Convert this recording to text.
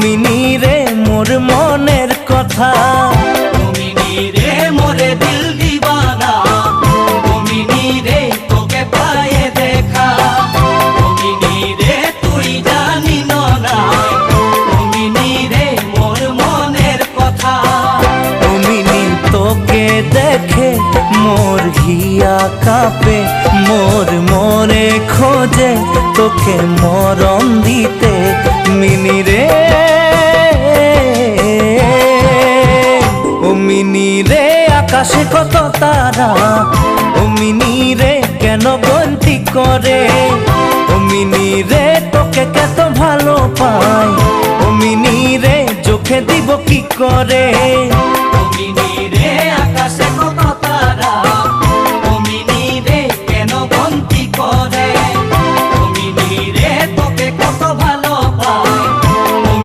Mini রে মোর মনের কথা, ও মিনি রে মোরে দিল দিবানা, ও মিনি রে তোকে পায়ে দেখা, ও মিনি রে তুই জানি না, ও মিনি রে মোর মনের কথা। ও মিনি তোকে দেখে মোর হিয়া কাঁপে, মোর মনে খোঁজে তোকে মরণ দিতে মিনি রে। ও মিনি রে আকাশে কত তারা, ও মিনি রে কেন গন্তি করে, ও মিনি রে তোকে কত ভালো পাই, ও মিনি রে চোখে দিব কি করে।